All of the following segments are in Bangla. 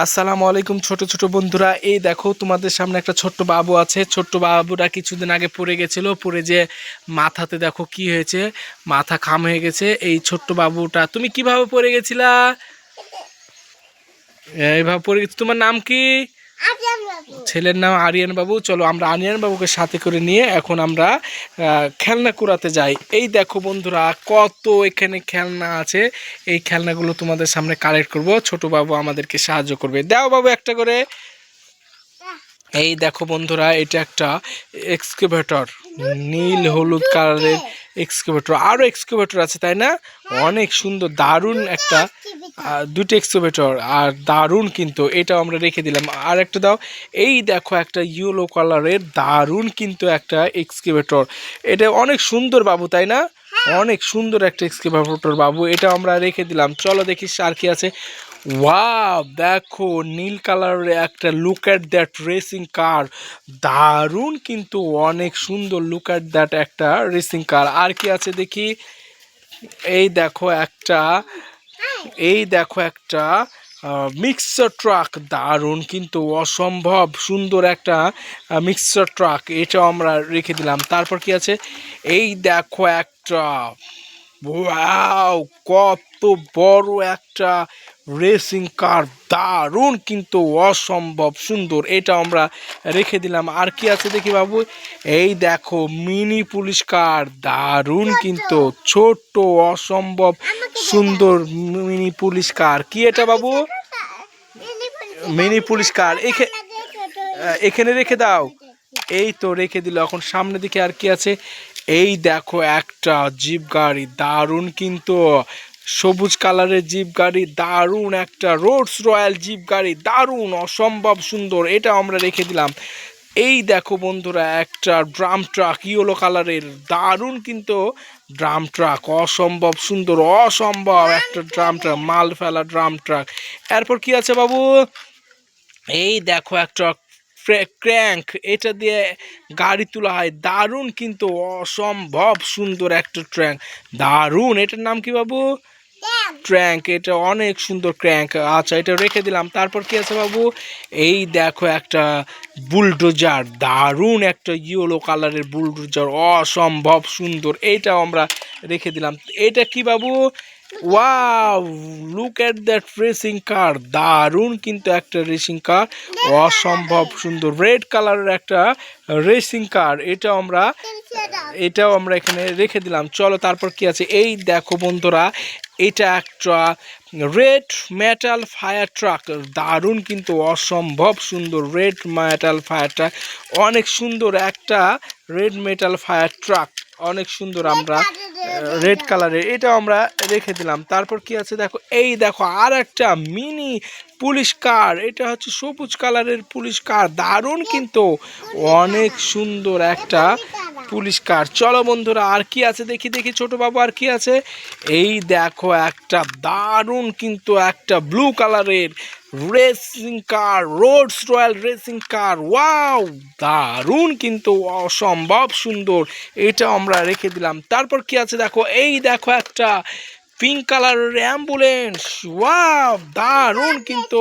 আসসালামু আলাইকুম ছোট ছোট বন্ধুরা, এই দেখো তোমাদের সামনে একটা ছোট্ট বাবু আছে। ছোট্ট বাবুটা কিছুদিন আগে পড়ে গেছিল, পড়ে যে মাথাতে দেখো কি হয়েছে, মাথা খাম হয়ে গেছে। এই ছোট্ট বাবুটা তুমি কিভাবে পড়ে গেছিলা? এইভাবে পড়ে গেছি। তোমার নাম কি? ছেলের নাম আরিয়ান বাবু। চলো আমরা আরিয়ান বাবুকে সাথে করে নিয়ে এখন আমরা খেলনা কুড়াতে যাই। এই দেখো বন্ধুরা, কত এখানে খেলনা আছে। এই খেলনাগুলো তোমাদের সামনে কালেক্ট করব। ছোট বাবু আমাদেরকে সাহায্য করবে। দাও বাবু একটা করে। এই দেখো বন্ধুরা, এটা একটা এক্সকাভেটর, নীল হলুদ কালারের এক্সকাভেটর। আরো এক্সকাভেটর আছে তাই না? অনেক সুন্দর, দারুণ একটা দুটো এক্সকাভেটর আর দারুণ, কিন্তু এটাও আমরা রেখে দিলাম। আর একটা দাও। এই দেখো একটা ইয়েলো কালারের দারুণ কিন্তু একটা এক্সকাভেটর। এটা অনেক সুন্দর বাবু তাই না? অনেক সুন্দর একটা এক্সকাভেটর বাবু, এটা আমরা রেখে দিলাম। চলো দেখি আর কি আছে। ওয়াও, দেখো নীল কালারের একটা, look at that racing car. দারুণ কিন্তু, অনেক সুন্দর। লুক অ্যাট দ্যাট একটা রেসিং কার। আর কি আছে দেখি। এই দেখো একটা, এই দেখো একটা মিক্সার ট্রাক। দারুণ কিন্তু, অসম্ভব সুন্দর একটা মিক্সার ট্রাক, এটাও আমরা রেখে দিলাম। তারপর কি আছে? এই দেখো একটা, ওয়াও, কত বড় একটা রেসিং কার। দারুণ কিন্তু, অসম্ভব সুন্দর, এটা আমরা রেখে দিলাম। আর কি আছে দেখি বাবু। এই দেখো মিনি পুলিশ কার। দারুণ কিন্তু, ছোট্ট, অসম্ভব সুন্দর মিনি পুলিশ কার। কি এটা বাবু? মিনি পুলিশ কার। এখানে রেখে দাও। এই তো রেখে দিল। এখন সামনে দিকে আর কি আছে। এই দেখো একটা জিপ গাড়ি। দারুণ কিন্তু, সবুজ কালারের জিপ গাড়ি। দারুণ একটা রোলস রয়্যাল জিপ গাড়ি। দারুণ, অসম্ভব সুন্দর, এটা আমরা রেখে দিলাম। এই দেখো বন্ধুরা, একটা ড্রাম ট্রাক, ইয়েলো কালারের। দারুণ কিন্তু ড্রাম ট্রাক, অসম্ভব সুন্দর, অসম্ভব একটা ড্রাম ট্রাক, মাল ফেলা ড্রাম ট্রাক। এরপর কি আছে বাবু? এই দেখো একটা ক্র্যাঙ্ক, এটা দিয়ে গাড়ি তোলা হয়। দারুণ কিন্তু, অসম্ভব সুন্দর একটা ট্র্যাঙ্ক। দারুণ, এটার নাম কি বাবু? ট্র্যাঙ্ক, এটা অনেক সুন্দর ক্র্যাঙ্ক। আচ্ছা, এটা রেখে দিলাম। তারপর কি আছে বাবু? এই দেখো একটা বুলডোজার। দারুণ একটা ইয়েলো কালারের বুলডোজার, অসম্ভব সুন্দর, এইটাও আমরা রেখে দিলাম। এটা কি বাবু? Wow, look at that racing car. দারুণ কিন্তু একটা রেসিং কার, অসম্ভব সুন্দর, রেড কালারের একটা রেসিং কার। এটাও আমরা এখানে রেখে দিলাম। চলো তারপর কি আছে। এই দেখো বন্ধুরা, এটা একটা রেড মেটাল ফায়ার ট্রাক। দারুণ কিন্তু, অসম্ভব সুন্দর, রেড মেটাল ফায়ার ট্রাক, অনেক সুন্দর একটা রেড মেটাল ফায়ার ট্রাক, অনেক সুন্দর। আমরা রেড কালারের, এটা আমরা রেখে দিলাম। তারপর কি আছে দেখো। এই দেখো আর একটা মিনি পুলিশ কার, এটা হচ্ছে সবুজ কালারের পুলিশ কার। দারুণ কিন্তু, অনেক সুন্দর একটা পুলিশ কার। চলো বন্ধুরা, আর কি আছে দেখি দেখি ছোট বাবু, আর কি আছে। এই দেখো একটা দারুণ কিন্তু, একটা ব্লু কালারের racing car, Rolls royal racing car. Wow, দারুণ কিন্তু, অসম্ভব সুন্দর, এটা আমরা রেখে দিলাম। তারপর কি আছে দেখো। এই দেখো একটা পিঙ্ক কালারের অ্যাম্বুলেন্স। ওয়াও, দারুণ কিন্তু,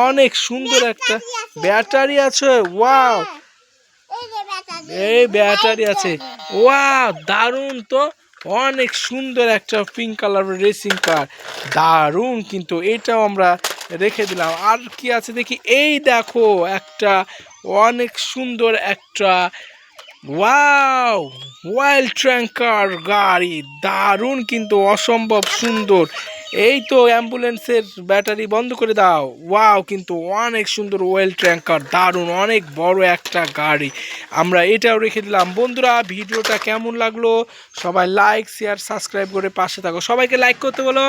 অনেক সুন্দর একটা ব্যাটারি আছে। ওয়াও, এই ব্যাটারি আছে। ওয়াও, দারুণ তো, অনেক সুন্দর একটা পিঙ্ক কালারের রেসিং কার। দারুণ কিন্তু, এটাও আমরা রেখে দিলাম। আর কি আছে দেখি। এই দেখো একটা অনেক সুন্দর একটা, ওয়াও, ওয়াইল্ড ট্র্যাঙ্কার গাড়ি। দারুণ কিন্তু, অসম্ভব সুন্দর। এই তো অ্যাম্বুলেন্সের ব্যাটারি বন্ধ করে দাও। ওয়াও, কিন্তু অনেক সুন্দর ওয়েল ট্র্যাঙ্কার। দারুণ, অনেক বড় একটা গাড়ি, আমরা এটাও রেখে দিলাম। বন্ধুরা, ভিডিওটা কেমন লাগলো? সবাই লাইক শেয়ার সাবস্ক্রাইব করে পাশে থাকো। সবাইকে লাইক করতে বলো।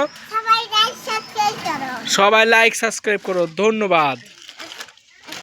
সবাই লাইক সাবস্ক্রাইব করো। ধন্যবাদ।